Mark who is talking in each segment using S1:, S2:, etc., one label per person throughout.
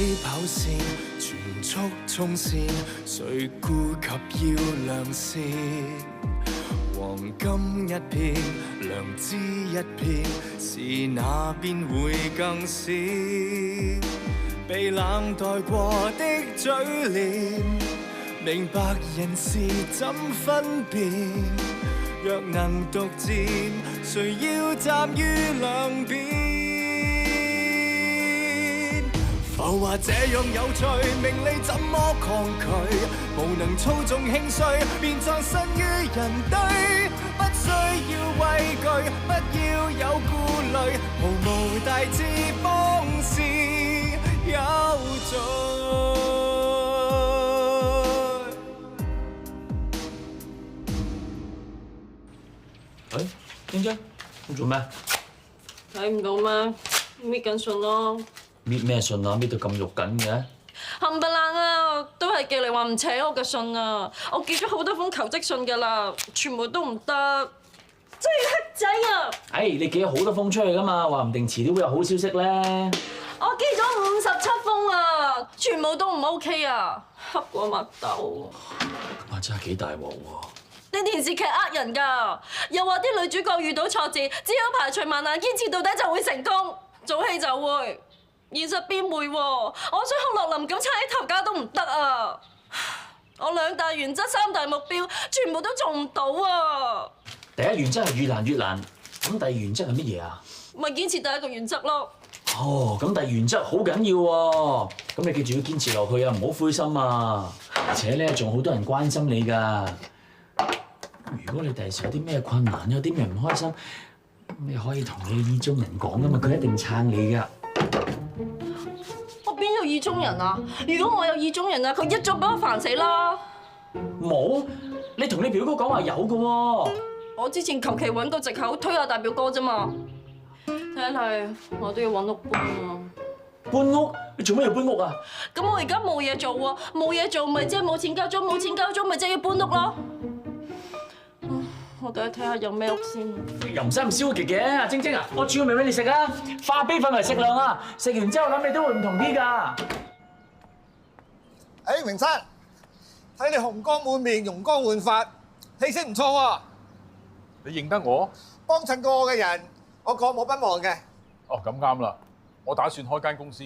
S1: 起跑線，全速衝線，誰顧及要亮線？黃金一片，良知一片，是哪邊會更鮮？被冷待過的嘴臉，明白人事怎分辨？若能獨佔，誰要站於兩邊？浮華這樣有趣，名利怎麼抗拒？無能操縱興衰，便葬身於人堆。不需要畏懼，不要有顧慮，毫無大志方是有罪。
S2: 喂，英姐，你做咩？
S3: 睇唔到咩？搣緊信咯。
S2: 搣咩信啊？搣到咁肉緊嘅？
S3: 冚唪唥啊，都係寄嚟話唔請我嘅信啊！我寄咗好多封求職信㗎啦，全部都唔得，真係黑仔啊！
S2: 你寄咗好多封出去㗎嘛，話唔定遲啲會有好消息咧。
S3: 我寄咗57封啊，全部都唔 OK 啊，黑過麥豆。
S2: 哇！真係幾大鑊喎！
S3: 啲電視劇呃人㗎，又話啲女主角遇到挫折，只要排除萬難，堅持到底就會成功，做戲就會。現實邊會喎？我想學落林咁差啲頭家都唔得啊！我2大原則3大目標，全部都做唔到啊！
S2: 第一原則係越難越難，咁第二原則係乜嘢啊？
S3: 咪堅持第一個原則咯。
S2: 哦，咁第二原則好緊要喎，咁你記住要堅持落去啊，唔好灰心啊！而且咧，仲好多人關心你㗎。如果你第時有啲咩困難，有啲咩唔開心，你可以同你意中人講㗎嘛，佢一定撐你㗎。
S3: 我邊有意中人啊？如果我有意中人啊，佢一早俾我煩死啦！
S2: 冇，你同你表哥講話有㗎喎。
S3: 我之前求其揾個藉口推下大表哥啫嘛。睇嚟我都要揾屋搬啊！
S2: 搬屋？你做咩要搬屋啊？
S3: 咁我而家冇嘢做喎，冇嘢做咪即係冇錢交租，冇錢交租咪即係要搬屋咯。我哋去睇下有咩屋先。
S2: 又唔使咁消極嘅，阿晶晶啊，我煮個麵俾你食啊，化悲憤為食量啊，食完之後諗你都會唔同啲㗎。
S4: 榮山，睇你紅光滿面、容光煥發，氣色唔錯喎。
S5: 你認得我？
S4: 幫襯過我嘅人，我過目不忘嘅。
S5: 哦，咁啱啦，我打算開間公司，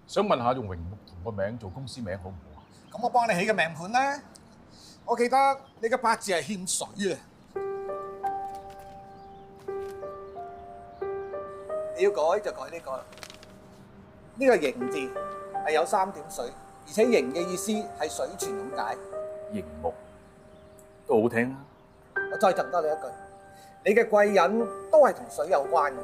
S5: 想問下用榮木同個名做公司名好唔好啊？
S4: 咁我幫你起個命盤啦。我記得你嘅八字係欠水嘅。你要改就改呢個，呢個刑字係有3點水，而且刑嘅意思係水泉咁解。
S5: 刑木都好聽啊！
S4: 我再贈多你一句，你嘅貴人都係同水有關嘅。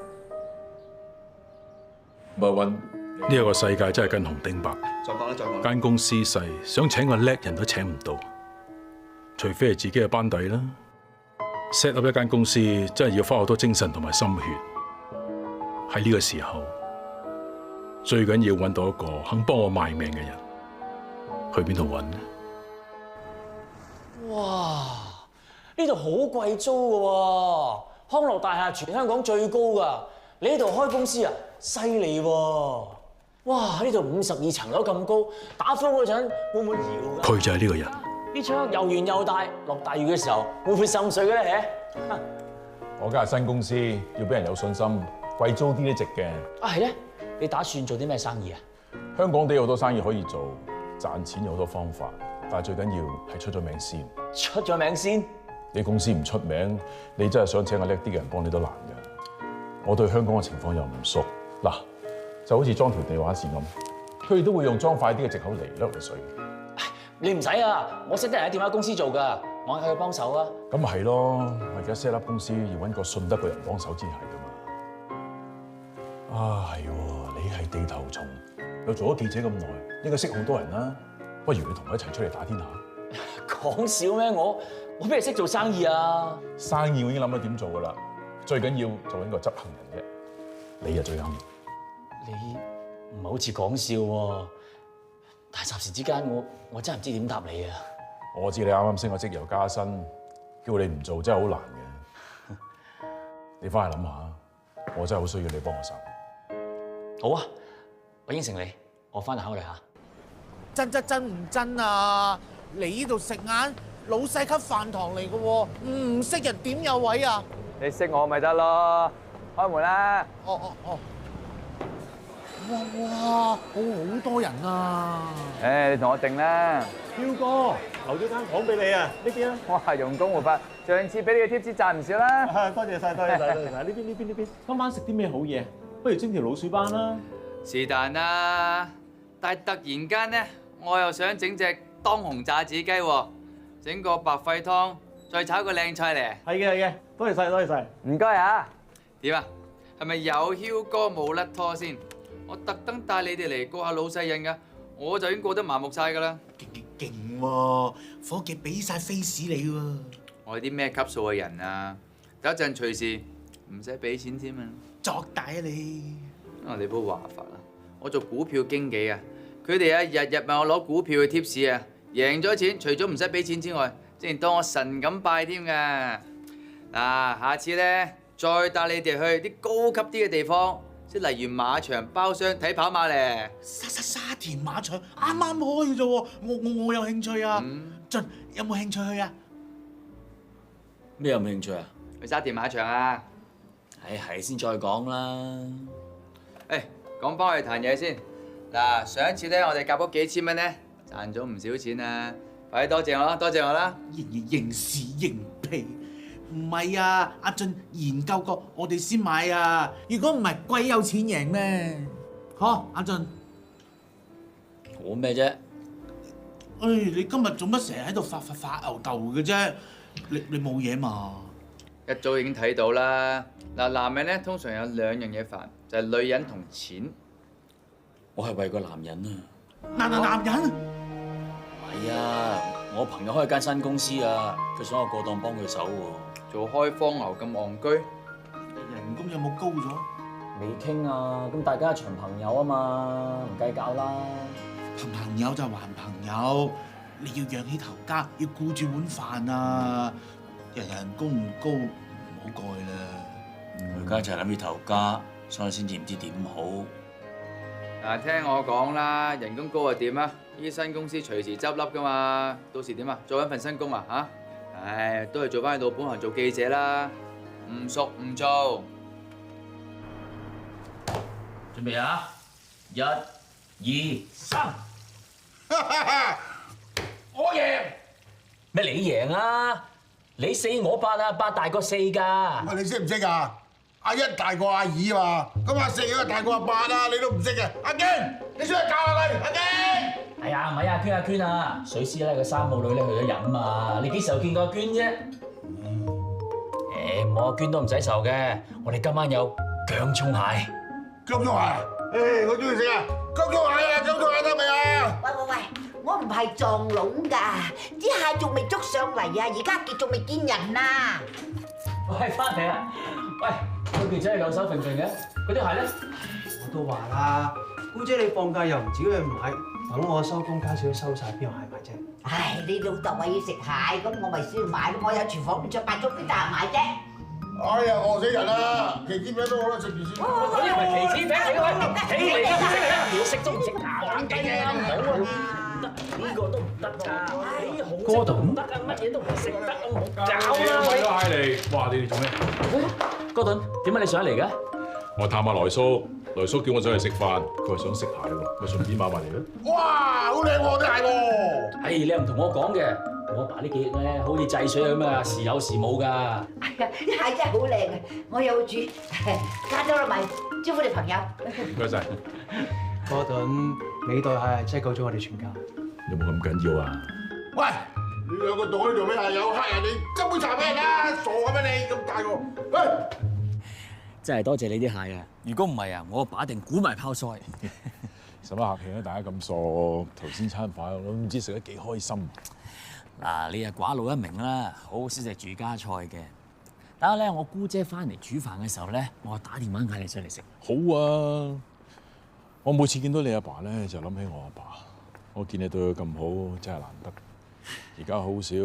S5: One，呢一個世界真係跟紅頂白。
S6: 再講啦，再講啦。
S5: 間公司細，想請個叻人都請唔到，除非係自己嘅班底啦。set up 一間公司真係要花好多精神同埋心血。喺呢個時候，最緊要揾到一個肯幫我賣命嘅人，去邊度揾呢？
S2: 哇！呢度好貴租㗎喎，康樂大廈全香港最高㗎。你呢度開公司啊，犀利喎！哇！呢度52層樓咁高，打風嗰陣會唔會搖㗎？
S5: 佢就係呢個人。
S2: 啲窗又圓又大，落大雨嘅時候會唔會滲水嘅咧？
S5: 我間係新公司，要俾人有信心。貴租啲都值嘅。
S2: 啊係咧，你打算做啲咩生意啊？
S5: 香港地好多生意可以做，賺錢有好多方法，但係最緊要係出咗名先。
S2: 出咗名先？
S5: 你公司唔出名，你真係想請個叻啲嘅人幫你都難嘅。我對香港嘅情況又唔熟，嗱就好似裝條地話事咁，佢哋都會用裝快啲嘅藉口嚟甩你水。
S2: 你唔使啊，我識得人喺電話公司做㗎，我嗌佢幫手啊。
S5: 咁咪係咯，我而家 set up 公司要揾個信得嘅人幫手先係㗎嘛。啊，係喎，你係地頭蟲，又做咗記者咁耐，應該識好多人啦。不如你同我一齊出嚟打天下。
S2: 講笑咩？我邊係識做生意啊？
S5: 生意我已經諗咗點做㗎啦，最緊要就揾個執行人啫。你啊最啱。
S2: 你唔係好似講笑喎，但係霎時之間我真係唔知點答你啊。
S5: 我知你啱啱升個職又加薪，叫你唔做真係好難嘅。你翻去諗下，我真係好需要你幫我手。
S2: 好啊，我應承你。我翻嚟考慮下。
S4: 真唔真啊？你呢度食晏，老細級飯堂嚟嘅喎，唔識人點有位啊？
S6: 你識我咪得咯，開門啦！
S4: 哦，哇，好多人啊！
S6: 你同我定啦。
S7: 彪哥，留咗間房俾你啊！呢邊啊！
S6: 哇，用功活法，上次俾你嘅貼士賺唔少啦。
S7: 多謝晒。呢邊。今晚食啲咩好嘢？不如蒸條老鼠斑啦。
S8: 是但啦，但係突然間咧，我又想整隻當紅炸子雞喎，整個白肺湯，再炒個靚菜嚟。
S7: 係嘅，多謝晒。
S6: 唔該嚇。
S8: 點啊？係咪有囂哥冇甩拖先？我特登帶你哋嚟過下老細癮㗎，我就已經過得麻木晒㗎啦。
S4: 勁喎，伙計俾晒 face 你喎。
S8: 我係啲咩級數嘅人啊？等一陣隨時唔使俾錢添啊！
S4: 作大啊你！
S8: 你鋪話法啦，我做股票經紀啊，佢哋啊日日問我攞股票嘅貼士啊，贏咗錢除咗唔使俾錢之外，竟然當我神咁拜添㗎。嗱，下次咧再帶你哋去啲高級啲嘅地方，即係例如馬場包廂睇跑馬咧。
S4: 沙田馬場啱啱開嘅啫喎，我有興趣啊！俊有冇興趣去啊？
S2: 咩有冇興趣啊？
S8: 去沙田馬場啊！
S2: 係先再講啦。
S8: 講翻去談嘢先。嗱，上一次咧我哋夾咗幾千蚊咧，賺咗唔少錢啊！快啲多謝我啦，多謝我啦！
S4: 認屎認屁，唔係啊！阿俊研究過，我哋先買啊！如果唔係，鬼有錢贏咩？嚇，阿俊，
S2: 我咩啫？
S4: 你今日做乜成日喺度發吽哣嘅啫？你冇嘢嘛？
S8: 一早已經睇到啦。嗱，男人咧通常有兩樣嘢煩，就係女人同錢。
S2: 我係為個男人啊。
S4: 男人？
S2: 係啊，我朋友開間新公司啊，佢想我過檔幫佢手喎。
S8: 做開荒牛咁戇居，
S4: 人工有冇高咗？
S2: 未傾啊，咁大家係長朋友啊嘛，唔計較啦。
S4: 朋友就還朋友，你要養起頭家，要顧住碗飯啊！人工唔高，唔好過去啦。
S2: 而家就係諗住頭家，所以先至唔知點好。
S8: 嗱，聽我講啦，人工高又點啊？呢啲新公司隨時執笠噶嘛，到時點啊？再揾份新工啊嚇？唉，都係做翻去老本行做記者啦，唔熟唔做。
S2: 準備啊！1、2、3，我贏！咩你贏啊？你4我8啊，8大過4㗎。
S9: 喂，你識唔識啊？阿一大過阿二嘛，咁阿四啊大過阿八啊，你都唔識嘅。阿娟，你出去教下佢。阿娟，
S2: 係啊，唔係啊，阿娟啊，水師咧個三母女咧去咗飲啊，你幾時又見過阿娟啫？唔好阿娟都唔使愁嘅，我哋今晚有薑葱蟹。
S9: 薑葱蟹，我中意食啊！薑葱蟹啊，薑葱蟹得未啊？
S10: 喂，我唔係撞聾㗎，啲蟹仲未捉上嚟啊，而家仲未見人啊！
S2: 喂，翻嚟啦！喂，個記者係兩手揈揈嘅，嗰啲鞋咧？
S11: 我都話啦，姑姐你放假又唔自己去買，等我收工家姐收晒，邊有蟹買啫？
S10: 唉，你老豆話要食蟹，咁我咪先買咯，我有廚房着8粥邊得閒買啫？
S9: 哎呀，餓死人啦！旗子餅都好啦，食住先。
S2: 嗰啲唔係旗子餅嚟嘅咩？起嚟都唔識啊！要食都唔識玩嘅啊！唔好啊！呢個都唔得㗎，哥頓唔得啊！乜嘢都唔食得啊！冇搞啦！
S5: 睇到蟹嚟，哇！你哋做咩？
S2: 哥頓，點解你上嚟嘅？
S5: 我探下來叔，來叔叫我上嚟食飯，佢話想食蟹喎，咪順便買埋嚟咯。
S9: 哇，好靚喎啲蟹喎！
S2: 你又唔同我講嘅，我爸呢幾日咧好似制水咁啊，時有時冇㗎。
S10: 係啊，啲蟹真係好靚嘅，我有煮，加咗落咪招呼你朋友。
S5: 唔該晒。
S11: 哥頓，你對蟹真係救咗我哋全家。
S5: 有冇咁緊要啊？
S9: 喂，你兩個躲喺度做咩啊？有客人你斟杯茶俾人啦，傻嘅咩你咁大個？喂！
S2: 真係多謝你啲蟹啊！如果唔係啊，我爸一定估埋泡菜。
S5: 使乜客氣啊？大家咁傻，頭先餐飯我都唔知食得幾開心。
S2: 嗱，你係寡佬一名啦，好少食住家菜嘅。等下咧，我姑姐翻嚟煮飯嘅時候咧，我打電話嗌你上嚟食。
S5: 好啊！我每次見到你阿爸咧，就諗起我阿爸。我見你對佢咁好，真係難得。而家好少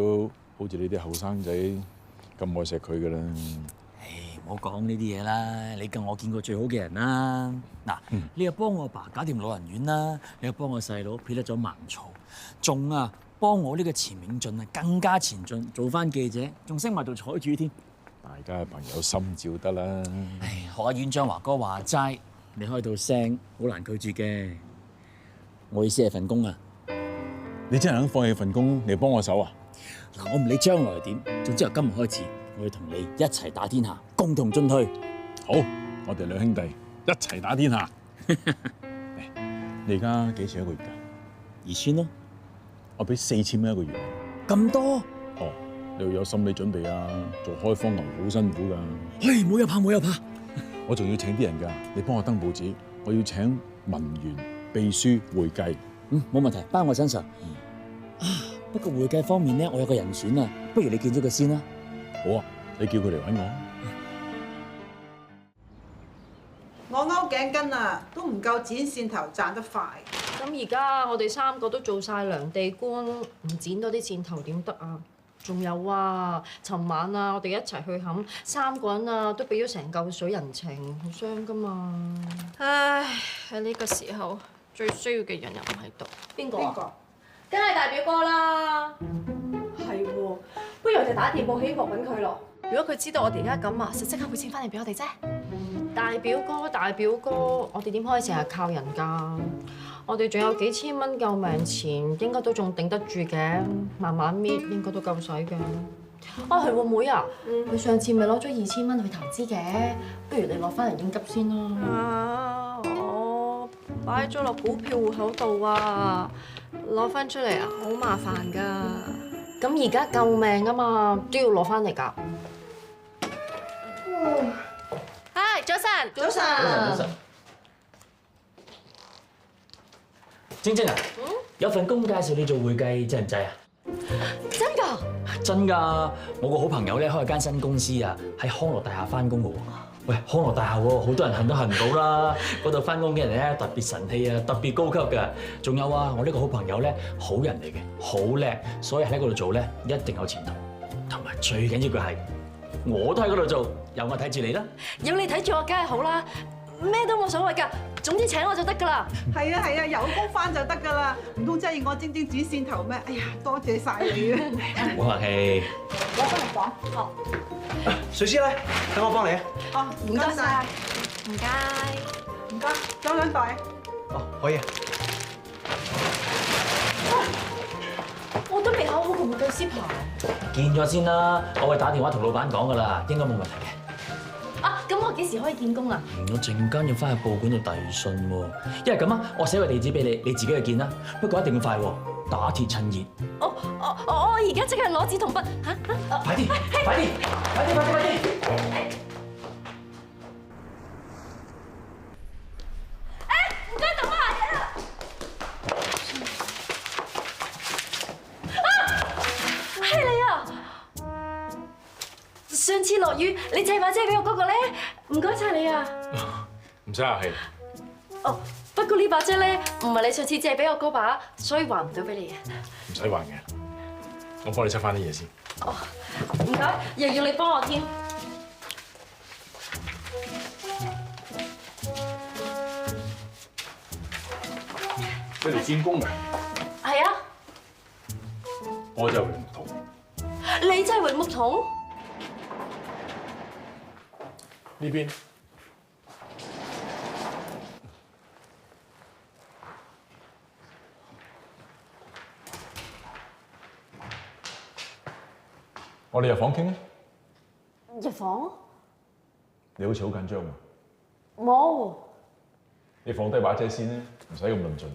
S5: 好似你啲後生仔咁愛錫佢噶啦。
S2: 唔唔好講呢啲嘢啦，你夠我見過最好嘅人啦。嗱，你又幫我阿爸搞掂老人院啦，你又幫我細佬撇甩咗盲曹，仲幫我呢個錢永俊更加前進，做翻記者，仲升埋做彩主添。
S5: 大家係朋友心照得啦。
S2: 唉，學阿院長華哥話齋，你開到聲好難拒絕嘅。我意思係份工啊！
S5: 你真係肯放棄份工嚟幫我手啊？
S2: 嗱，我唔理將來點，總之由今日開始，我要同你一齊打天下，共同進退。
S5: 好，我哋兩兄弟一齊打天下。你而家幾錢一個月㗎
S2: ？2000咯。
S5: 我俾4000蚊一個月。
S2: 咁多？
S5: 哦，你要有心理準備啊！做開荒牛好辛苦㗎。
S2: 唉，冇有怕，冇有怕。
S5: 我仲要請啲人㗎，你幫我登報紙，我要請文員、秘書、會計。
S2: 冇問題，包我身上。不過會計方面咧，我有個人選啊，不如你見咗佢先啦。
S5: 好啊，你叫佢嚟揾我。
S12: 我勾頸巾啊，都唔夠剪線頭賺得快。
S3: 咁而家我哋3個都做晒量地官，唔剪多啲線頭點得啊？仲有啊，尋晚我哋一齊去冚，3個人都俾咗成嚿水人情，好傷噶嘛。唉，喺呢個時候最需要嘅人又唔喺度。邊個啊？梗係大表哥啦。
S13: 係喎，不如我哋打電報起鑊揾佢咯。
S3: 如果佢知道我哋而家咁就即刻會錢翻嚟俾我哋啫。大表哥，我哋點可以成日靠人㗎？我哋仲有幾千蚊救命錢，應該都仲頂得住嘅，慢慢搣應該都夠使嘅。係喎，妹啊，佢上次咪攞咗2000蚊去投資嘅，不如你攞翻嚟應急先啦。我擺咗落股票戶口度啊，攞翻出嚟好麻煩㗎。咁而家救命啊嘛，都要攞翻嚟㗎。嗨，早晨，
S2: 早晨。晶晶啊，有份工介紹你做會計，制唔制啊？
S3: 真㗎？
S2: 真㗎，我個好朋友咧開咗間新公司啊，喺康樂大廈翻工㗎喎。喂，康樂大廈喎，好多人恨都恨唔到啦。嗰度翻工嘅人咧特別神氣啊，特別高級㗎。仲有我呢個好朋友咧好人嚟嘅，好叻，所以喺嗰度做咧一定有前途。同埋最緊要嘅係，我都喺嗰度做，有我睇住你啦。
S3: 有你睇住我，梗係好啦，咩都冇所謂㗎。總之請我就得㗎啦。
S12: 係啊，有工返就得㗎啦，唔通真係要我晶晶剪線頭咩？哎呀，多謝晒你啊！
S2: 唔好客氣。
S13: 我幫你講。好。
S11: 水師咧，等我幫你啊。
S12: 哦，唔該晒。
S3: 唔該。
S12: 裝兩袋。
S11: 哦，可以啊。
S3: 我都未考好個會計師牌。
S2: 見咗先啦，我會打電話同老闆講㗎啦，應該冇問題嘅。
S3: 咁我幾時可以見工啊？
S2: 我陣間要翻去報館度遞信喎，因為咁啊，我寫個地址俾你，你自己去見啦。不過一定要快喎，打鐵趁熱。
S3: 我而家即刻攞紙同筆嚇！
S2: 快啲！
S3: 唔該，等我下係你啊！上次落雨，你借把遮俾我嗰個咧，唔該晒你啊！
S5: 唔使客氣。
S3: 不過呢把遮咧，唔係你上次借俾我嗰把，所以還唔到俾你啊。
S5: 唔使還嘅，我幫你執翻啲嘢先。
S3: 唔該，又要你幫我添。
S5: 你嚟見工㗎？
S3: 係啊。
S5: 我就係唔同。
S3: 你真係榮木桶？
S5: 呢邊。我哋入房傾啊！
S3: 入房？
S5: 你好似好緊張啊！
S3: 冇。
S5: 你放低把遮先啦，唔使咁論盡。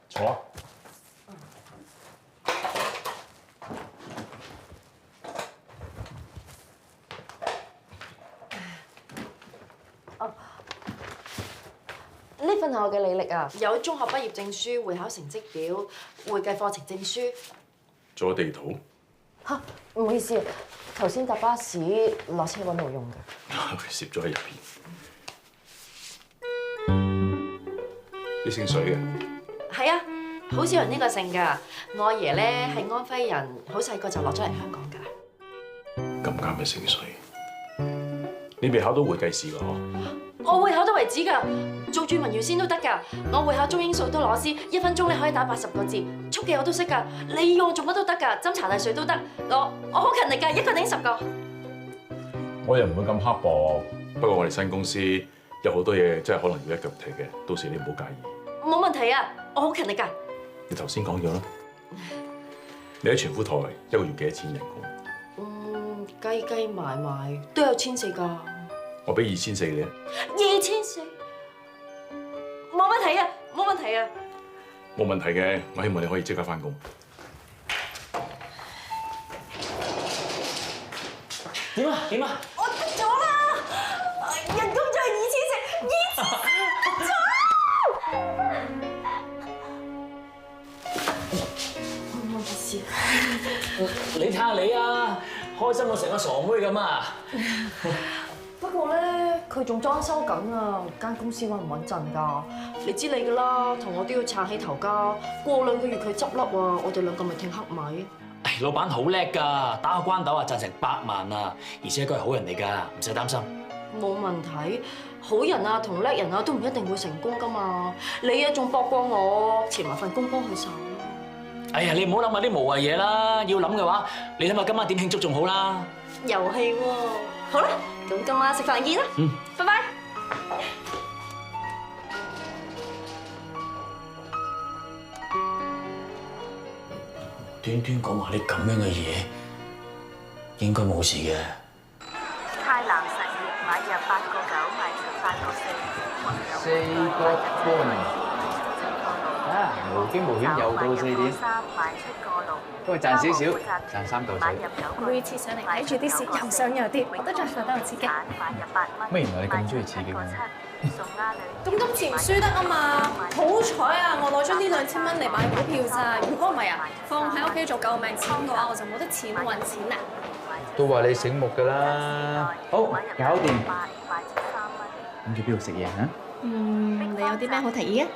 S5: 坐啊！
S3: 呢份係我嘅履歷啊，有中學畢業證書、會考成績表、會計課程證書。
S5: 做地圖。
S3: 嚇，唔好意思，頭先搭巴士落車揾到用嘅。
S5: 攝咗喺入邊。你姓水嘅？
S3: 係啊，好少人呢個姓㗎。我阿爺咧係安徽人，好細個就落咗嚟香港㗎。
S5: 咁啱咪姓水。你未考到會計師㗎嗬？
S3: 我會考到為止㗎，做住文員先都得㗎。我會考中英數都攞師，1分鐘咧可以打80個字，速記我都識㗎。你要我做乜都得㗎，斟茶遞水都得。我好勤力㗎，一個頂10個。
S5: 我又唔會咁刻薄，不過我哋新公司有好多嘢真係可能要一腳踢嘅，到時你唔好介意。
S3: 冇問題啊，我好勤力㗎。
S5: 你頭先講咗啦，你喺傳呼台一個月幾多錢人工？
S3: 計埋都有1400㗎。
S5: 我俾2400你。
S3: 2400，冇問題啊，冇問題啊。
S5: 冇問題嘅，我希望你可以即刻返工。
S2: 點啊？
S3: 我得咗啦！人工再2400，得咗！唔好意思。
S2: 你睇下你啊，開心到成個傻妹咁啊！
S3: 不過咧，佢仲裝修緊啊，間公司穩唔穩陣㗎？你知你㗎啦，同我都要撐起頭家。過2個月佢執笠啊，我哋2個咪聽黑米。
S2: 老闆好叻㗎，打個關鬥啊賺成100萬啊！而且佢係好人嚟㗎，唔使擔心。
S3: 冇問題，好人啊同叻人啊都唔一定會成功㗎嘛。你啊仲搏過我，辭埋份工幫佢手。
S2: 哎呀，你唔好諗下啲無謂嘢啦，要諗嘅話，你諗下今晚點慶祝仲好啦。
S3: 遊戲喎，好啦，咁今晚食飯見啦。拜拜。
S2: 端講埋啲咁樣嘅嘢，應該冇事嘅。
S14: 太藍實業買入8個9，賣出8個4，
S8: 4個半。無驚無險又到4點，不過賺少少，賺3嚿水。
S13: 每次上嚟睇住啲事又上又跌，我都再受得我刺激。
S8: 乜原來你咁中意刺激嘅？
S13: 咁今次唔輸得啊嘛！好彩啊，我攞咗呢2000蚊嚟買股票咋。如果唔係啊，放喺屋企做救命錢嘅話，我就冇得錢揾錢啦。
S8: 都話你醒目㗎啦。好，搞掂。諗住邊度食嘢嚇？
S13: 你有啲咩好提議啊？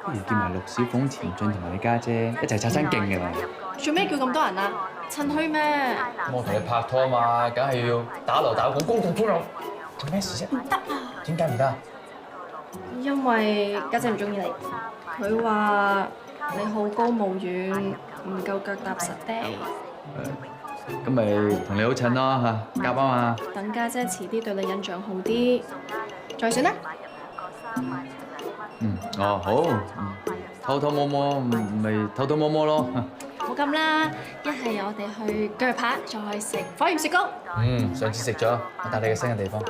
S8: 不如叫埋陸小鳳、田俊同埋你家姐一齊拆餐勁嘅啦！
S13: 做咩叫咁多人啊？趁墟咩？
S8: 咁我同你拍拖嘛，梗係要打鑼打鼓，公眾歡樂。做咩事啫？
S13: 唔得啊！
S8: 點解唔得？
S13: 因為家姐唔中意你，佢話你好高騖遠，唔夠腳踏實地。
S8: 咁咪同你好襯咯嚇，夾啊嘛！
S13: 等家姐遲啲對你印象好啲，再算啦。
S8: 哦好，偷偷摸摸咪偷偷摸摸咯。
S13: 冇咁啦，一係我哋去鋸扒，再食火焰雪糕。
S8: 上次食咗，我帶你去新嘅地方。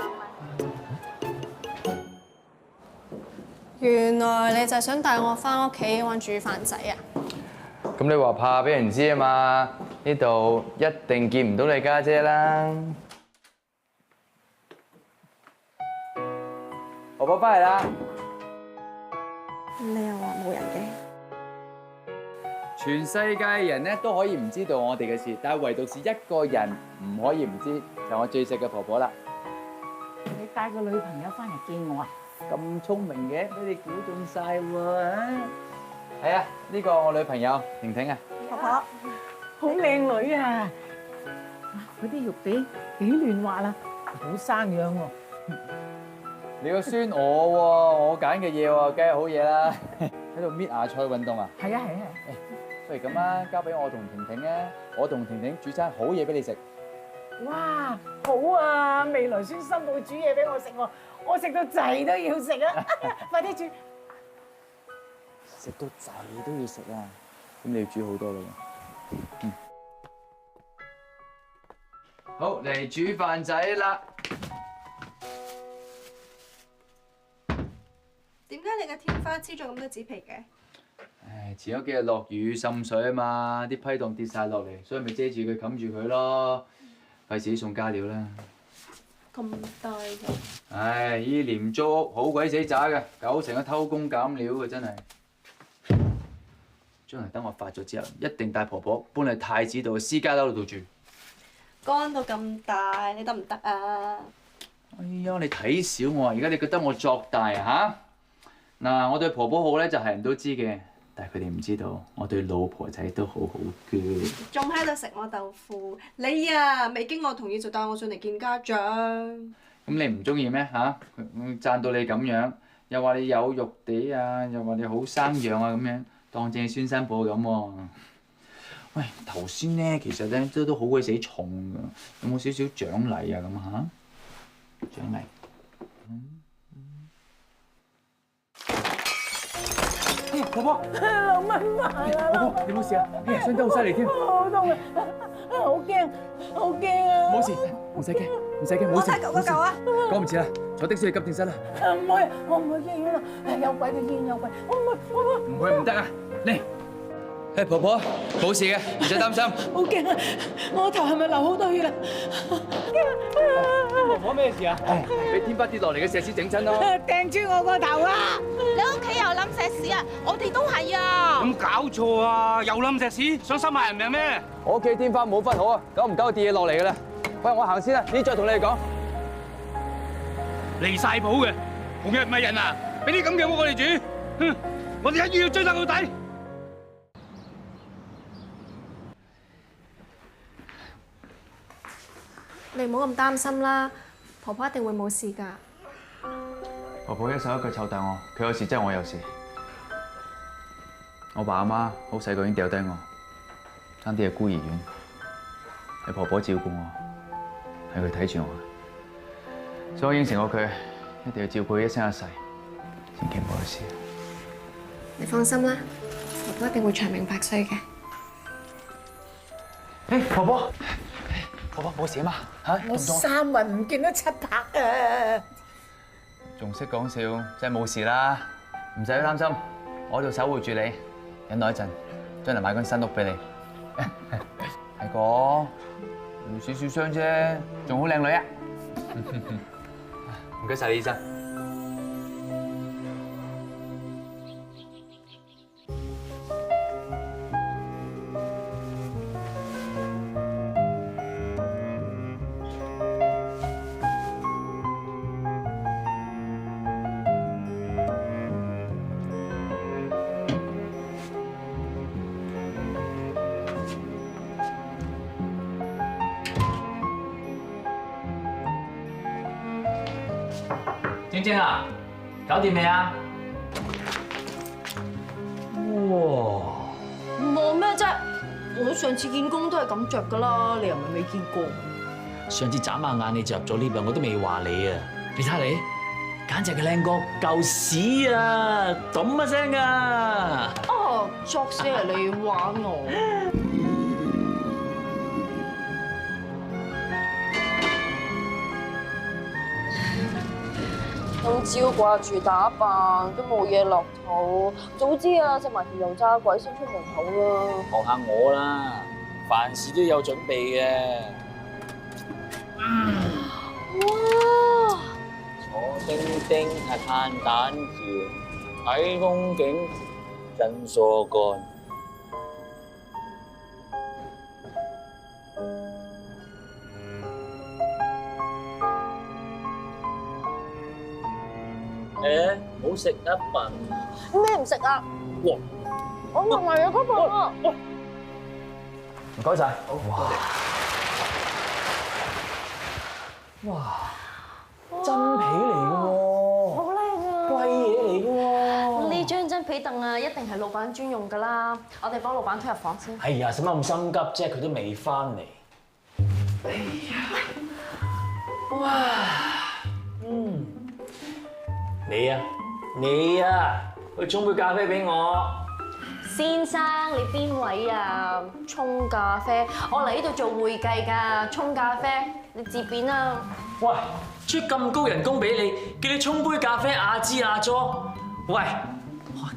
S13: 原來你就係想帶我翻屋企玩煮飯仔啊？
S8: 咁你話怕俾人知啊嘛？呢度一定見唔到你家姐啦。婆婆翻嚟啦。
S13: 你又話冇人嘅？
S8: 全世界嘅人咧都可以唔知道我哋嘅事，但係唯獨是一個人唔可以唔知，就我最錫嘅婆婆啦。
S10: 你帶個女朋友翻嚟見我啊？
S8: 咁聰明嘅，俾你估中晒喎！係啊，呢個我女朋友婷婷啊。
S10: 婆婆，好靚女啊！嗰啲肉地幾嫩滑啦，好生養喎。
S8: 你個孫我喎，我揀嘅嘢喎，梗係好嘢啦！喺度搣芽菜運動啊？
S10: 係啊。
S8: 不如咁啦，交俾我同婷婷啊，我同婷婷煮餐好嘢俾你食。
S10: 哇，好啊！未來孫新抱煮嘢俾我食喎，我食到滯都要食啊！快啲煮！
S8: 食到滯都要食啊！咁你要煮好多啦。好，嚟煮飯仔啦！
S13: 點解你嘅天花黐咗咁多紙皮嘅？
S8: 唉，前嗰幾日落雨滲水啊嘛，啲批檔跌晒落嚟，所以咪遮住佢冚住佢咯，費事送加料啦。
S13: 咁大嘅？
S8: 唉，依廉租屋好鬼死渣嘅，90%都偷工減料嘅真係。將來等我發咗之後，一定帶婆婆搬去太子道嘅私家樓度住。
S13: 乾到咁大，你得唔得啊？
S8: 哎呀，你睇小我啊！而家你覺得我作大啊嚇？嗱，我對婆婆好咧就係人都知嘅，但係佢哋唔知道我對老婆仔都好好嘅。
S13: 仲喺度食我豆腐，你啊未經我同意就帶我上嚟見家長。
S8: 咁你唔中意咩嚇？佢讚到你咁樣，又話你有肉地啊，又話你好生養啊咁樣，當正孫生寶咁喎。喂，頭先咧其實咧都好鬼死重㗎，有冇少少獎勵啊咁嚇？獎勵。哎呀，婆婆，
S12: 老媽媽啊！
S8: 婆婆，你冇事啊？哎呀，傷得好犀利添。
S12: 好痛啊！好驚，好驚啊！
S8: 冇事，唔使驚，唔使驚，冇事。
S12: 我睇救個救啊！
S8: 趕唔切啦，坐的士去急症室啦。
S12: 唔會，我唔去醫院啦！有鬼嘅醫院有鬼，我唔去，我唔去。
S8: 唔去唔得啊！嚟，誒婆婆，冇事嘅，唔使擔心。
S12: 好驚啊！我頭係咪流好多血啊？
S8: 婆婆咩事啊？俾天花跌落嚟嘅石屎整親咯。
S12: 掟住我個頭啊！
S15: 你屋企又冧石屎啊？我哋都係啊！
S16: 咁搞錯啊！又冧石屎，想收埋人命咩？
S6: 我屋企天花冇分好啊，久唔久跌嘢落嚟嘅啦。喂，我行先啦，呢再同你哋講。
S16: 離晒譜嘅，紅日唔係人啊！俾啲咁嘅屋我哋住，哼！我哋一於要追殺到底。
S13: 你唔好咁擔心啦，婆婆一定會冇事㗎。
S8: 婆婆一手一腳湊大我，佢有事即係我有事。我爸阿媽好細個已經掉低我，爭啲係孤兒院，係婆婆照顧我，係佢睇住我，所以我應承過佢一定要照顧佢一生一世，千祈唔好有事。
S13: 你放心啦，婆婆一定會長命百歲嘅。
S8: 誒，婆婆，婆婆冇事啊嘛嚇？
S12: 我3日唔見到7拍啊！
S8: 仲識講笑，真係冇事啦，唔使擔心，我喺度守護住你，忍耐一陣，將來買間新屋俾你。係個少少傷啫，仲好靚女啊！唔該曬你醫生。晶晶啊，搞掂未啊？哇！
S3: 冇咩啫，我上次見工都係咁着噶啦，你又唔係未見過？
S2: 上次眨下眼你就入咗 lift 啊，我都未話你啊！你睇下你，簡直係靚過舊屎啊！咚一聲啊！
S3: 哦，作死嚟你玩我！今朝掛住打扮，都冇嘢落肚。早知啊，食埋條油炸鬼先出門口啦。
S2: 學下我啦，凡事都有準備嘅。
S3: 哇！
S2: 坐叮叮係嘆蛋橋，睇風景真疏乾。誒，唔好食一笨。
S3: 咩唔食啊？
S2: 哇！
S3: 我唔係啊，嗰份啊。
S6: 唔該晒。
S2: 哇！真皮嚟嘅喎，
S3: 好靚啊！
S2: 貴嘢嚟嘅喎。
S3: 呢張真皮凳啊，一定係老闆專用㗎啦。我哋幫老闆推入房先。
S2: 係啊，使乜咁心急啫？佢都未翻嚟。哎呀！哇！你啊，去沖杯咖啡俾我。
S3: 先生，你邊位啊？沖咖啡？我嚟呢度做會計㗎，沖咖啡你自便啊！
S2: 喂，出咁高人工俾你，叫你沖杯咖啡亞支亞佐。喂，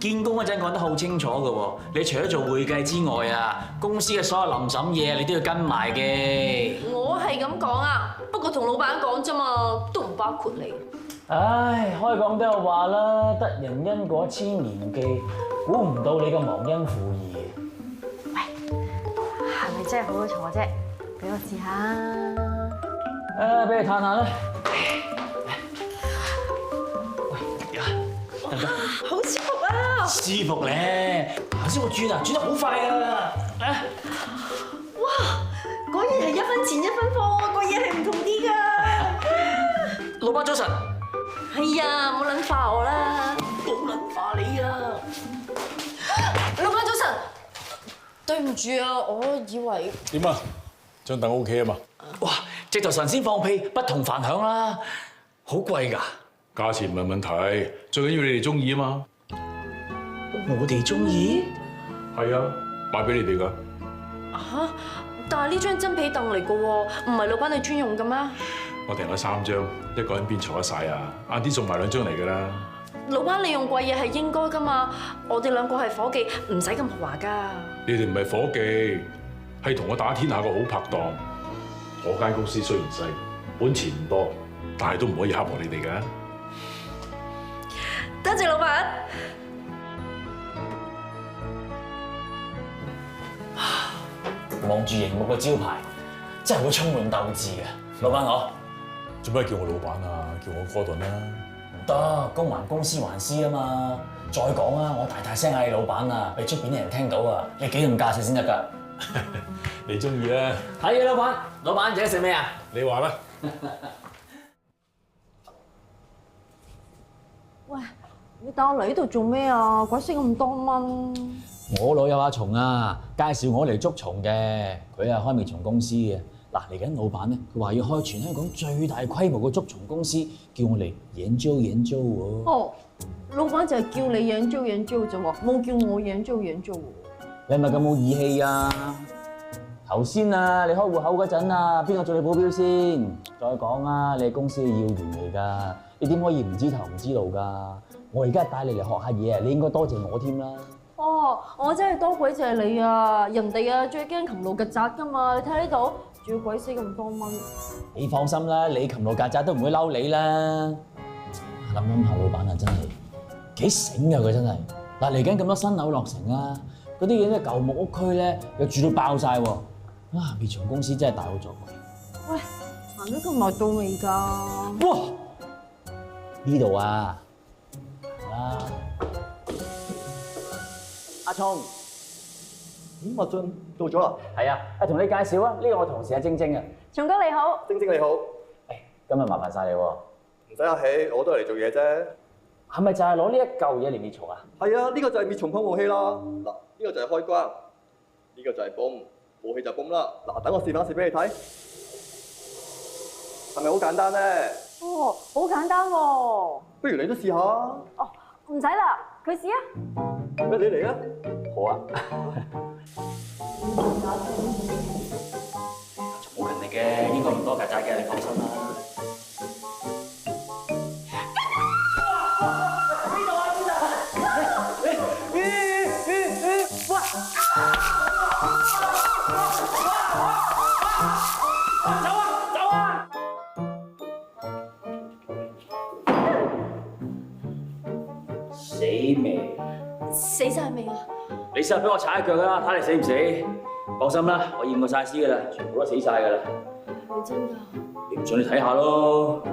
S2: 見工嗰陣講得好清楚㗎喎，你除咗做會計之外啊，公司嘅所有臨審嘢你都要跟埋嘅。
S3: 我係咁講啊，不過同老闆講啫嘛，都唔包括你。
S2: 唉，開講俾我話啦，得人因果千年記，估唔到你咁忘恩負義。
S3: 喂，係咪真係好好坐啫？俾我試下。
S2: 俾你嘆下啦。喂，呀，得唔得？
S3: 好舒服啊！
S2: 舒服咧，頭先我轉啊，轉得好快啊！
S3: 哇！果然係1分錢1分貨喎，個嘢係唔同啲㗎。
S2: 老闆早晨。
S3: 係啊，冇撚化我啦，
S2: 冇撚化你啊！
S3: 老闆早晨，對唔住啊，我以為
S5: 點啊？張凳 OK 啊嘛？
S2: 哇！直頭神仙放屁，不同凡響啦，好貴㗎。
S5: 價錢唔係問題，最緊要你哋中意啊嘛。
S2: 我哋中意？
S5: 係啊，買俾你哋㗎。
S3: 嚇！但係呢張真皮凳嚟㗎喎，唔係老闆你專用嘅咩？
S5: 我訂咗3張，一個人邊坐得晒啊？晏啲送埋2張嚟㗎啦。
S3: 老闆你用貴嘢係應該㗎嘛？我哋2個係夥計，唔使咁豪華㗎。
S5: 你哋唔係夥計，係同我打天下個好拍檔。我間公司雖然細，本錢唔多，但係都唔可以恰我你哋㗎。
S3: 多謝老闆。
S2: 望住熒幕個招牌，真係會充滿鬥志嘅。老闆我
S5: 做咩叫我老闆啊？叫我哥頓啦。
S2: 唔得，公還公，私還私啊嘛。再講啊，我大聲嗌你老闆啊，俾出邊啲人聽到啊，你幾咁架勢先得㗎？
S5: 你中意啦。
S2: 係啊，老闆。老闆，自己食咩啊？
S5: 你話啦。
S3: 喂，你帶我嚟呢度做咩啊？鬼死咁多蚊！
S2: 我老友阿松啊，介紹我嚟捉蟲嘅，佢係開滅蟲公司嘅。嗱，嚟緊老闆咧，佢話要開全香港最大規模嘅捉蟲公司，叫我嚟研究喎。
S3: 哦，老闆就係叫你研究啫喎，冇叫我研究喎。
S2: 你係咪咁冇義氣啊？頭先啊，你開戶口嗰陣啊，邊個做你保鏢先？再講啊，你係公司嘅要員嚟㗎，你點可以唔知頭唔知路㗎？我而家帶你嚟學下嘢啊，你應該多謝我添啦。
S3: 哦，我真係多鬼謝你啊！人哋啊最驚擒路曱甴㗎嘛，你睇呢度，仲要鬼死咁多蚊。
S2: 你放心啦，你擒路曱甴都唔會嬲你啦。諗下，老闆啊，真係幾醒㗎佢真係。嗱，嚟緊咁多新樓落成啊，嗰啲嘢咧舊木屋區咧又住到爆晒喎。啊！滅蟲公司真係大好作為。
S3: 喂，行咗咁耐到未㗎？
S2: 哇！呢度啊，係啦。阿聰，
S11: 阿俊到咗啦。
S2: 係啊，同你介紹啊，呢個我同事阿晶晶啊。
S3: 松哥你好。
S11: 晶晶你好。
S2: 今日麻煩晒你喎。
S11: 唔使客氣，我都係嚟做嘢啫。
S2: 係咪就係攞呢一嚿嘢嚟滅蟲啊？係
S11: 啊，呢個就係滅蟲噴霧器啦。嗱，呢個就係開關，呢個就係泵。霧氣就泵啦，嗱，等我示範俾你睇，係咪好簡單咧？
S3: 哦，好簡單喎。
S11: 不如你都試下。哦，
S3: 唔使啦，佢試啊。
S11: 咩你嚟啊？
S2: 好啊。好勤力嘅，應該唔多曱甴嘅，你放心啦。死未？
S3: 死晒未啊？
S2: 你試下俾我踩一腳啦，睇你死唔死？放心啦，我驗過晒屍噶啦，全部都死晒噶啦。
S3: 係真㗎？
S2: 你唔信你睇下咯。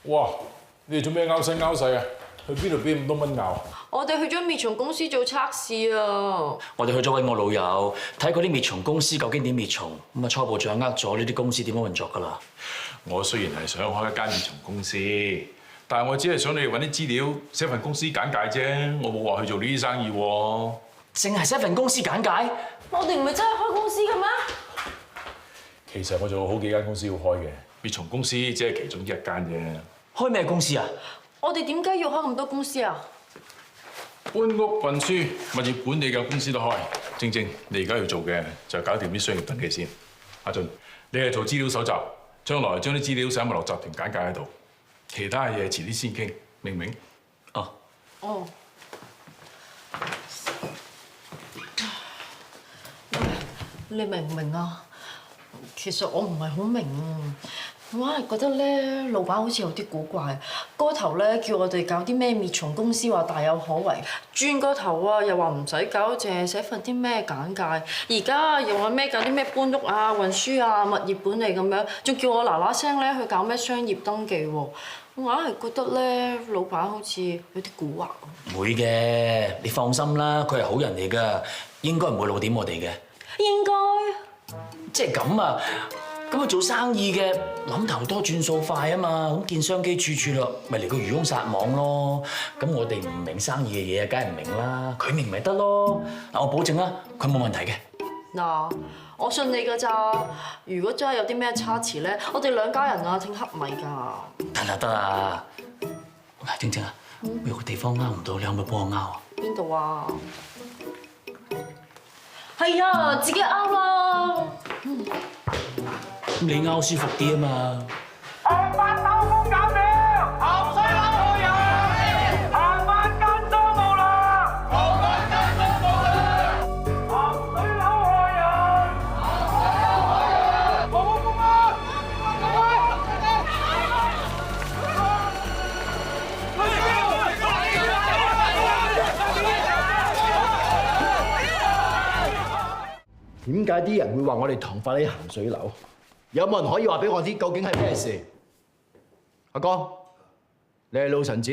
S5: 哇！你哋做咩拗身拗勢啊？去邊度俾咁多蚊咬？
S3: 我哋去咗滅蟲公司做測試啊！
S2: 我哋去咗揾我老友，睇嗰啲滅蟲公司究竟點滅蟲，咁啊初步掌握咗呢啲公司點樣運作㗎啦。
S5: 我雖然係想開一間滅蟲公司，但係我只係想你哋揾啲資料，寫份公司簡介啫，我冇話去做呢啲生意喎。
S2: 淨係寫份公司簡介？
S3: 我哋唔係真係開公司嘅咩？
S5: 其實我仲有好幾間公司要開嘅，滅蟲公司只係其中一間啫。
S2: 開咩公司啊？
S3: 我哋點解要開咁多公司啊？
S5: 搬屋、運輸、物業管理嘅公司都開。晶晶，你而家要做嘅就係搞掂啲商業登記先。阿俊，你係做資料搜集，將來將啲資料寫埋落集團簡介喺度。其他嘢遲啲先傾，明唔明？
S2: 哦。
S3: 哦。你明唔明啊？其實我唔係好明啊。我硬係覺得咧，老闆好似有啲古怪。嗰頭咧叫我哋搞啲咩滅蟲公司，話大有可為；轉個頭啊，又話唔使搞，淨係寫份啲咩簡介。而家又話咩搞啲咩搬屋啊、運輸啊、物業管理咁樣，仲叫我嗱嗱聲咧去搞咩商業登記喎。我硬係覺得咧，老闆好似有啲蠱惑。
S2: 唔會嘅，你放心啦，佢係好人嚟㗎，應該唔會露點我哋嘅。
S3: 應該。
S2: 即係咁啊！咁啊做生意嘅諗頭多轉數快啊嘛，咁見商機處處啦，咪嚟個漁翁撒網咯。咁我哋唔明生意嘅嘢，梗係唔明啦。佢明咪得咯。嗱，我保證啦，佢冇問題嘅。
S3: 嗱，我信你㗎咋。如果真係有啲咩差池咧，我哋兩家人啊，挺黑米㗎。
S2: 得啦得啦，晶晶啊，我有個地方拗唔到，你可唔可以幫我拗啊？
S3: 邊度啊？係啊，自己拗啦。
S2: 你拗舒服啲啊嘛。
S16: 紅白斗風減料，鹹水樓開人，鹹晚間都冇啦，鹹晚間都冇啦，鹹水樓開人，冇冇冇啊！
S17: 點解啲人會話我哋堂發啲鹹水樓？有冇人可以話俾我知究竟係咩事？阿哥，你係老臣子，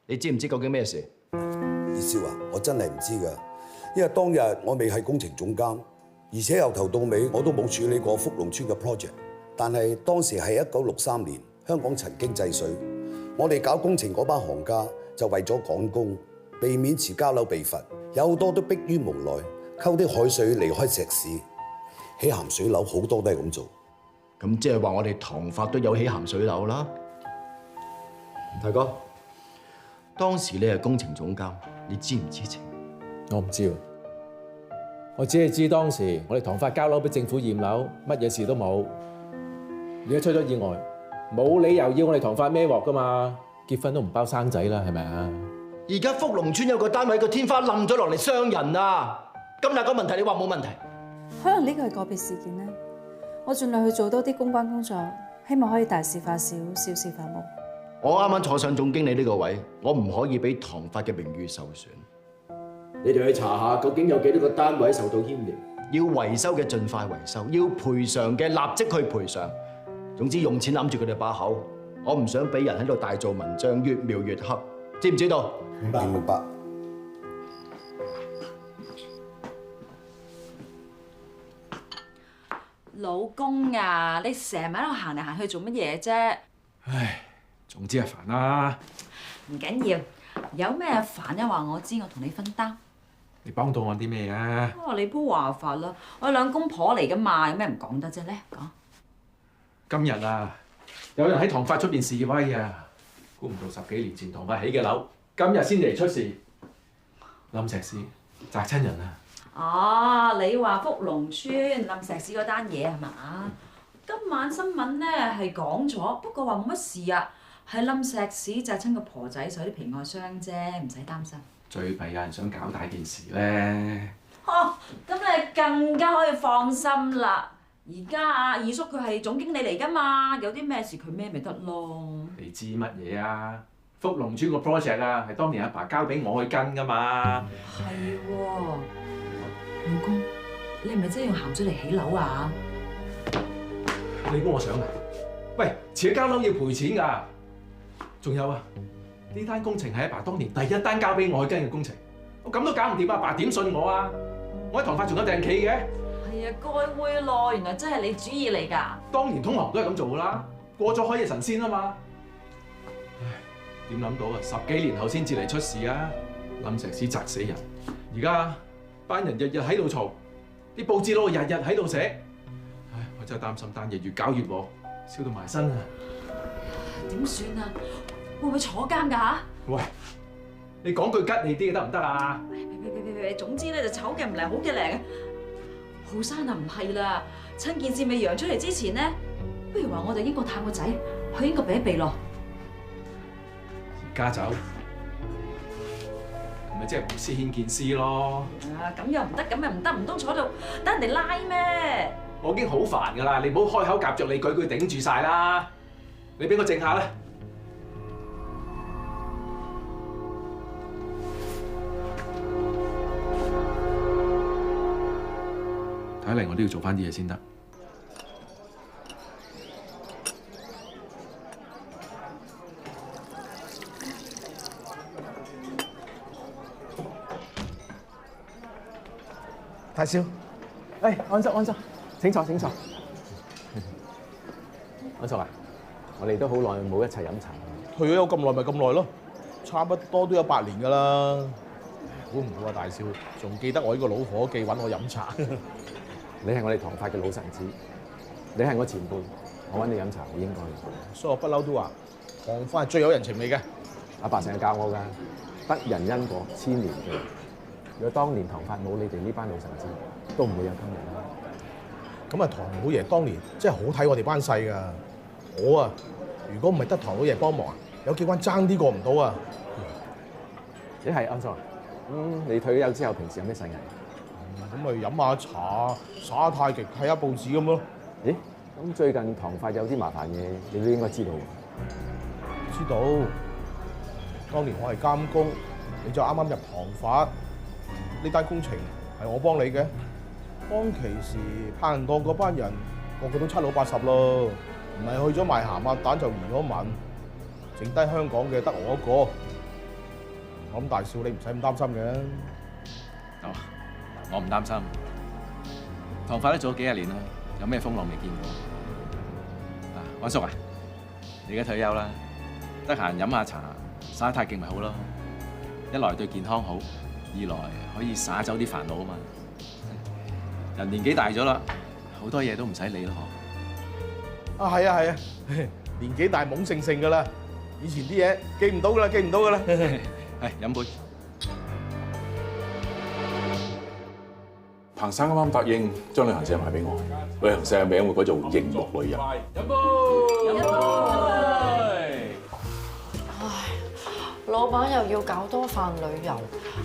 S17: 你知唔知究竟咩事？
S18: 葉少啊，我真係唔知㗎，因為當日我未係工程總監，而且由頭到尾我都冇處理過福隆村嘅 project。但係當時係1963年，香港曾經制水，我哋搞工程嗰班行家就為咗趕工，避免遲交樓被罰，有好多都迫於無奈，溝啲海水離開石屎，起鹹水樓好多都係咁做。
S17: 咁即係話我哋堂發都有起鹹水樓啦。大哥，當時你係工程總監，你知唔知情？
S19: 我唔知喎，我只係知當時我哋堂發交樓俾政府驗樓，乜嘢事都冇。而家出咗意外，冇理由要我哋堂發孭鑊噶嘛？結婚都唔包生仔啦，係咪啊？
S17: 而家福隆村有個單位個天花冧咗落嚟傷人啊！咁大個問題，你話冇問題？
S20: 可能呢個係個別事件咧。我盡量去做多啲公關工作，希望可以大事化小，小事化無。
S17: 我啱啱坐上總經理呢個位，我唔可以俾堂發嘅名譽受損。你哋去查下究竟有幾多個單位受到牽連，要維修嘅盡快維修，要賠償嘅立即去賠償。總之用錢攬住佢哋把口，我唔想俾人喺度大做文章，越描越黑，知唔知道？
S18: 明白，明白。
S21: 老公啊，你成日喺度行嚟行去做乜嘢啫？
S19: 唉，總之係煩啦。
S21: 唔緊要，有咩煩一話我知，我同你分擔。
S19: 你幫到我啲咩啊？
S21: 你都話法啦，我兩公婆嚟噶嘛，有咩唔講得啫？咧講。
S19: 今日啊，有人喺堂發出邊示威啊，估唔到10幾年前堂發起嘅樓，今日先嚟出事，冧石屎砸親人啊！
S21: 哦，你話福隆村冧石屎嗰單嘢係嘛？今晚新聞咧係講咗，不過話冇乜事啊，係冧石屎砸親個婆仔受啲皮外傷啫，唔使擔心。
S19: 最弊有人想搞大件事咧。
S21: 哦，咁你更加可以放心啦。而家啊，二叔佢係總經理嚟㗎嘛，有啲咩事佢孭咪得咯。
S19: 你知乜嘢啊？福隆村個 project 啊，係當年阿爸交俾我去跟㗎嘛。
S21: 係喎。老公，你係咪真係用鹹水嚟起樓啊？
S19: 你估我想啊？喂，遲交樓要賠錢㗎。仲有啊，呢單工程係阿爸當年第一單交俾我去跟嘅工程，我咁都搞唔掂，阿爸點信我啊？我喺堂發仲有訂企嘅。
S21: 係啊，該會咯，原來真係你主意嚟㗎。
S19: 當年通行都係咁做㗎啦，過咗海嘅神仙啊嘛。唉，點諗到啊？10幾年後先至嚟出事啊！冧石屎砸死人，而家班人日日喺度嘈，啲報紙佬日日喺度寫。唉，我真係擔心單嘢越搞越禍，燒到埋身啊！
S21: 點算啊？會唔會坐監㗎嚇？
S19: 喂，你講句吉利啲嘅得唔得啊？
S21: 總之咧就醜嘅唔嚟，好嘅嚟。浩山啊，唔係啦，趁件事未揚出嚟之前咧，不如話我哋英國探個仔，去英國避一避咯。
S19: 而家走，咁咪即係無私獻件師咯。
S21: 咁又唔得，咁又唔得，唔通坐度等人哋拉咩？
S19: 我已經好煩㗎啦，你唔好開口夾着你句句頂住晒啦。你俾我靜下啦。睇嚟我都要做翻啲嘢先得。
S6: 大少，安叔，請坐。安叔啊，我哋都好耐冇一齊飲茶。
S7: 退咗休咁耐咪咁耐咯，差不多都有8年㗎啦。估唔到啊，大少仲記得我呢個老伙計揾我飲茶。
S6: 你係我哋唐發嘅老臣子，你係我前輩，我揾你飲茶好應該嘅。
S7: 所以我不嬲都話，唐發係最有人情味嘅。
S6: 阿爸成日教我㗎，得人因果，千年記。如果當年唐發冇你哋呢班老臣子，都唔會有今日啦。
S7: 咁啊，唐老爺當年真係好睇我哋班細㗎。我啊，如果唔係得唐老爺幫忙啊，有幾關爭啲過唔到啊！
S6: 你係安叔，你退咗休之後，平時有咩細藝？
S7: 咁咪飲下茶、耍下太極、睇下報紙咁咯。
S6: 咦？咁最近唐發有啲麻煩嘢，你都應該知道。
S7: 知道。當年我係監工，你就啱啱入唐發，呢單工程係我幫你嘅。當其時拍人檔嗰班人，個個都七老八十咯，唔係去咗賣鹹鴨蛋就移咗民，剩低香港嘅得我一個。我諗大少你唔使咁擔心嘅。
S19: 哦，我唔擔心。唐發都做咗幾廿年啦，有咩風浪未見過？安叔啊，你而家退休啦，得閒飲下茶、耍下太極咪好咯。一來對健康好，二來可以灑走啲煩惱啊嘛。人年紀大咗啦，好多嘢都唔使理咯嗬。
S7: 啊係啊，年紀大懵盛盛㗎啦，以前啲嘢記唔到㗎啦。
S19: 係飲杯。
S5: 彭生啱啱答應將旅行社賣俾我，旅行社嘅名會改做熒幕旅遊。
S19: 飲杯。
S3: 老闆又要搞多飯旅遊，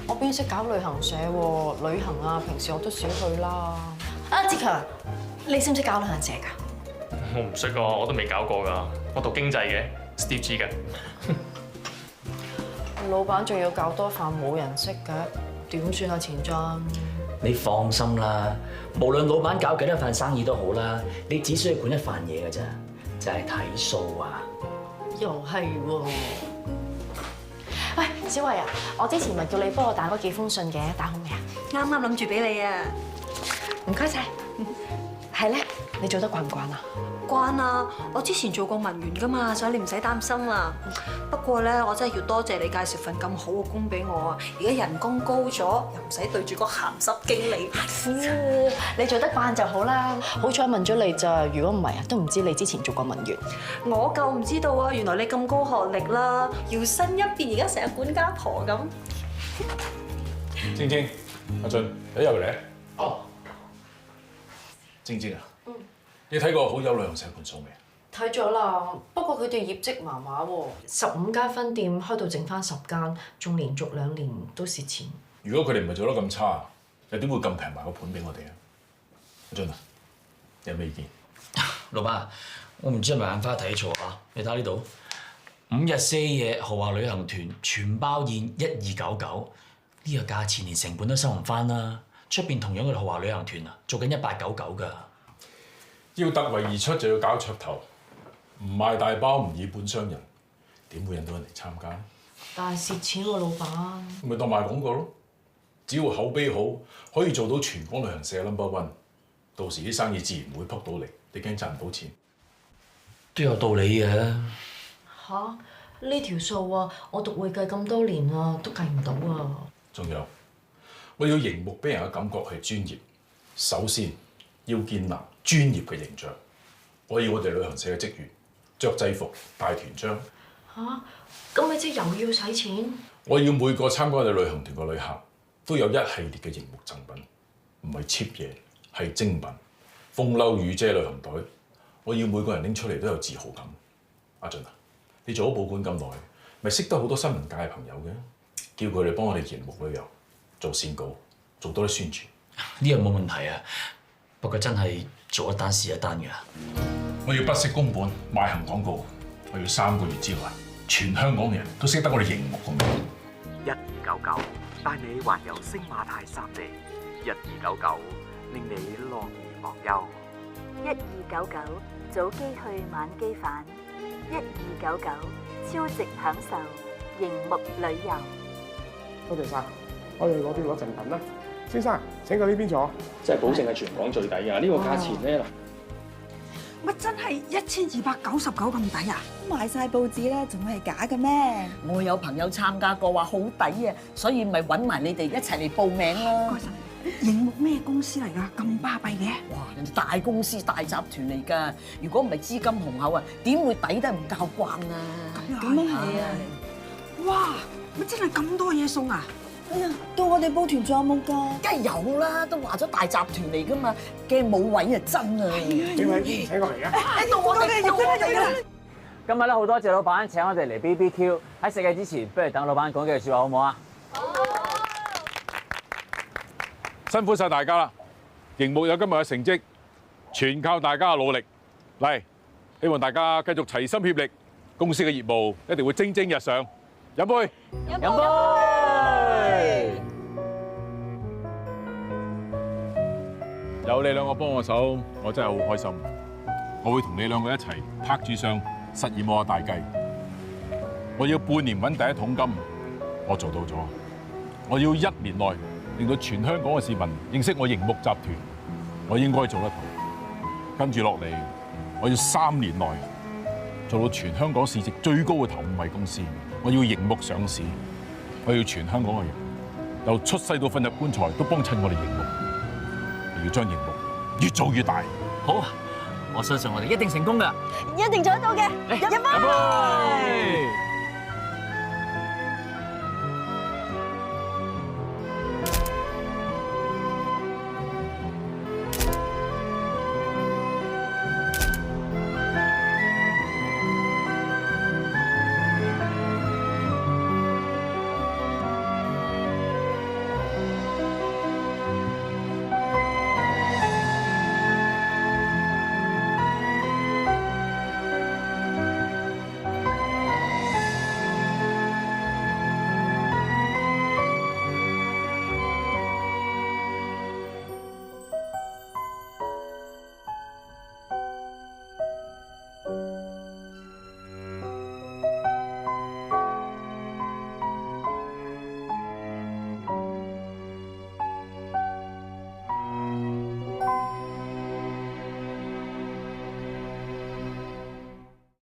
S3: 我邊識搞旅行社喎？旅行啊，平時我都少去啦。啊，志強，你識唔識搞旅行社㗎？
S1: 我唔識啊，我都未搞過㗎。我讀經濟嘅 ，Steve G 嘅。
S3: 老闆仲要搞多飯，冇人識嘅，點算啊？錢進，
S2: 你放心啦，無論老闆搞幾多份生意都好啦，你只需要管一份嘢㗎咋，就係睇數啊。
S3: 又係喎。
S13: 喂，小慧啊，我之前咪叫你幫我打嗰幾封信嘅，打好未啊？
S3: 啱啱諗住俾你啊！
S13: 唔該晒。係咧，你做得慣唔慣啊？
S3: 慣啊！我之前做過文員㗎嘛，所以你唔使擔心啊。不過咧，我真係要多謝你介紹份咁好嘅工俾我啊！而家人工高咗，又唔使對住個鹹濕經理。
S13: 你做得慣就好啦。好彩問咗你咋，如果唔係啊，都唔知你之前做過文員。
S3: 我夠唔知道啊！原來你咁高學歷啦，搖身一變而家成日管家婆咁。
S5: 晶晶，阿俊，你入嚟。哦。晶晶啊，你睇過好友旅行社盤數未？
S3: 睇咗啦，不過佢哋業績麻麻喎，15間分店開到剩翻10間，仲連續2年都蝕錢。
S5: 如果佢哋唔係做得咁差，又點會咁平賣個盤俾我哋啊？阿俊啊，有咩意見？
S2: 老闆，我唔知係咪眼花睇錯啊？你睇呢度，5日4夜豪華旅行團全包宴1299，呢個價錢連成本都收唔翻啦。出邊同樣嘅豪華旅行團啊，做緊1899㗎。
S5: 要突圍而出就要搞噱頭，唔賣大包唔以本傷人，點會引到人嚟參加？
S3: 但係蝕錢喎，老闆。
S5: 咪當賣廣告咯，只要口碑好，可以做到全港旅行社 No.1，到時啲生意自然會撲到嚟，你驚賺唔到錢？
S2: 都有道理嘅。
S3: 吓？呢條數啊，我讀會計咁多年啊，都計唔到啊。
S5: 仲有，我要熒幕俾人嘅感覺係專業，首先要建立專業嘅形象。我要我哋旅行社嘅職員着制服、帶團章。
S3: 吓？咁咪即係又要使錢？
S5: 我要每個參加我哋旅行團嘅旅客都有一系列嘅熒幕贈品，唔係 cheap 嘢，係精品。風褸、雨遮、旅行袋，我要每個人拎出嚟都有自豪感。阿俊啊，你做咗報館咁耐，咪識得好多新聞界嘅朋友嘅，叫佢哋幫我哋熒幕旅遊做線稿，做多啲宣傳。
S2: 呢樣冇問題啊，不過真係做一單是一單㗎。
S5: 我要不惜工本買行廣告，我要3個月之內，全香港人都識得我哋熒幕個名。
S4: 1299帶你環遊星馬泰3地，1299令你樂而忘憂。
S14: 1299早機去晚機返，1299超值享受熒幕旅遊。
S7: 多謝晒，我哋攞啲攞贈品啦。先生，請過呢邊坐。
S22: 真係保證係全港最抵㗎！呢個價錢咧，
S12: 乜真係1299咁抵啊？
S23: 賣晒報紙啦，仲會係假嘅咩？
S24: 我有朋友參加過，話好抵啊，所以咪揾埋你哋一齊嚟報名咯。
S12: 熒幕咩公司嚟㗎？咁巴閉嘅？
S24: 哇！人哋大公司大集團嚟㗎，如果唔係資金雄厚啊，點會抵得唔交關啊？
S12: 咁啊係啊！哇！乜真係咁多嘢送啊？
S23: 哎呀，到我哋報團仲有冇㗎？
S24: 梗係有啦，都話咗大集團嚟㗎嘛，驚冇位啊真啊！
S7: 邊位請過嚟啊？
S24: 到我哋入啦！
S25: 今日咧好多謝老闆請我哋嚟 BBQ。喺食嘢之前，不如等老闆講幾句説話好唔好啊？
S5: 辛苦晒大家啦！熒幕有今日嘅成績，全靠大家嘅努力。嚟，希望大家繼續齊心協力，公司嘅業務一定會蒸蒸日上。飲杯！
S25: 飲杯！
S5: 有你兩個幫我手，我真係好開心。我會同你兩個一齊拍住上實現我嘅大計。我要半年揾第一桶金，我做到咗。我要1年內令到全香港嘅市民認識我熒幕集團，我應該做得到。跟住落嚟，我要3年內做到全香港市值最高嘅頭5位公司。我要熒幕上市，我要全香港嘅人由出世到瞓入棺材都幫襯我哋熒幕。我要將熒幕越做越大。
S2: 好，我相信我哋一定成功㗎，
S3: 一定做得到嘅。飲杯！